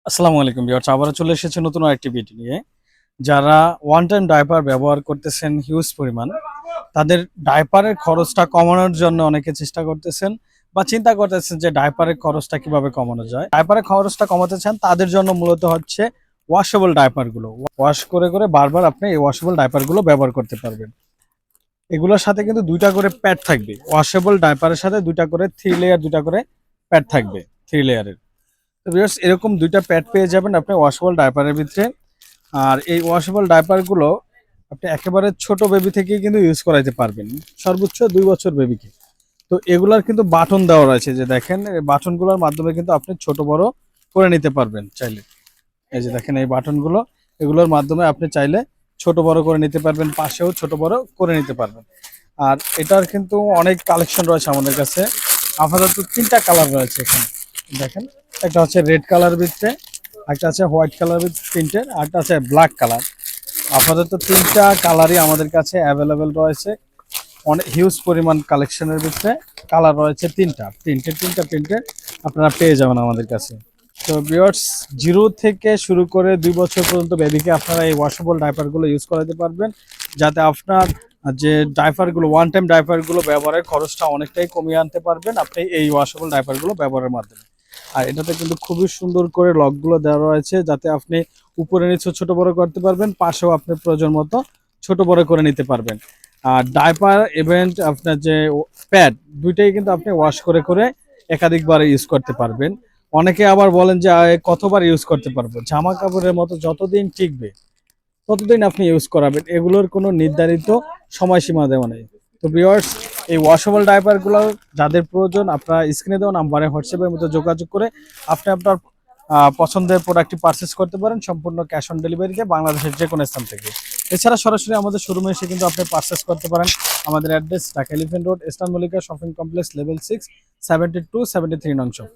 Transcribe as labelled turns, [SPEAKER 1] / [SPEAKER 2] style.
[SPEAKER 1] আসসালামু আলাইকুম ভিউয়ার্স, আবারও চলে এসেছে নতুন আরেকটি ভিডিও নিয়ে। যারা ওয়ান টাইম ডাইপার ব্যবহার করতেছেন হিউজ পরিমাণ, তাদের ডাইপারের খরচটা কমানোর জন্য অনেকে চেষ্টা করতেছেন বা চিন্তা করতেছেন যে ডাইপারের খরচটা কিভাবে কমানো যায়। ডাইপারের খরচটা কমাতে চান, তাদের জন্য মূলত হচ্ছে ওয়াশেবল ডাইপারগুলো। ওয়াশ করে করে বারবার আপনি এই ওয়াশেবল ডাইপারগুলো ব্যবহার করতে পারবেন। এগুলোর সাথে কিন্তু দুইটা করে প্যাড থাকবে। ওয়াশেবল ডাইপারের সাথে দুইটা করে দুইটা করে প্যাড থাকবে, 3 লেয়ারের। তো ভিউয়ার্স, এরকম দুইটা প্যাড পেয়ে যাবেন আপনি ওয়াশেবল ডাইপারের ভিতরে। আর এই ওয়াশেবল ডাইপারগুলো আপনি একেবারে ছোট বেবি থেকেই কিন্তু ইউজ করাইতে পারবেন, সর্বোচ্চ 2 বছর বেবিকে। তো এগুলার কিন্তু বাটন দেওয়া রয়েছে, যে দেখেন এই বাটনগুলোর মাধ্যমে কিন্তু আপনি ছোট বড় করে নিতে পারবেন চাইলে। এই যে দেখেন এই বাটনগুলো, এগুলোর মাধ্যমে আপনি চাইলে ছোট বড় করে নিতে পারবেন, পাশেও ছোট বড় করে নিতে পারবেন। আর এটার কিন্তু অনেক কালেকশন রয়েছে আমাদের কাছে। আপাতত 3টা কালার রয়েছে এখানে দেখেন। একটা হচ্ছে রেড কালার ভিতরে, একটা আছে হোয়াইট কালার ভিতরে প্রিন্টের, আর একটা আছে ব্ল্যাক কালার। আপাতত 3টা কালারই আমাদের কাছে অ্যাভেলেবেল রয়েছে। অনেক হিউজ পরিমাণ কালেকশনের ভিতরে কালার রয়েছে 3টা প্রিন্টের আপনারা পেয়ে যাবেন আমাদের কাছে। তো ভিউয়ার্স, 0 থেকে শুরু করে 2 বছর পর্যন্ত বেবিকে আপনারা এই ওয়াশেবল ডাইপারগুলো ইউজ করাতে পারবেন, যাতে আপনার যে ডাইপারগুলো ওয়ান টাইম ডাইপারগুলো ব্যবহারের খরচটা অনেকটাই কমিয়ে আনতে পারবেন আপনি এই ওয়াশেবল ডাইপারগুলো ব্যবহারের মাধ্যমে। আর এটাতে কিন্তু খুবই সুন্দর করে লকগুলো দেওয়া রয়েছে, যাতে আপনি উপরে নিচে ছোট বড় করতে পারবেন, পাশেও আপনি প্রয়োজন মতো ছোট বড় করে নিতে পারবেন। আর ডাইপার ইভেন্ট আপনার যে প্যাড, দুইটাই কিন্তু আপনি ওয়াশ করে করে একাধিকবার ইউজ করতে পারবেন। অনেকে আবার বলেন যে কতবার ইউজ করতে পারবো। জামা কাপড়ের মতো যতদিন টিকবে ততদিন আপনি ইউজ করাবেন, এগুলোর কোনো নির্ধারিত সময়সীমা দেওয়া নেই। তো ভিউয়ার্স, এই ওয়াশেবল ডাইপারগুলো যাদের প্রয়োজন, আপনারা স্ক্রিনে দেওয়া নাম্বারে হোয়াটসঅ্যাপের মধ্যে যোগাযোগ করে আপনি আপনার পছন্দের প্রোডাক্টটি পারচেস করতে পারেন সম্পূর্ণ ক্যাশ অন ডেলিভারিতে, বাংলাদেশের যে কোনো স্থান থেকে। এছাড়া সরাসরি আমাদের শোরুমে এসে কিন্তু আপনি পারচেস করতে পারেন। আমাদের address Dhaka elephant road, eastern Mallika shopping complex, level 6, 72, 73 নং শপ।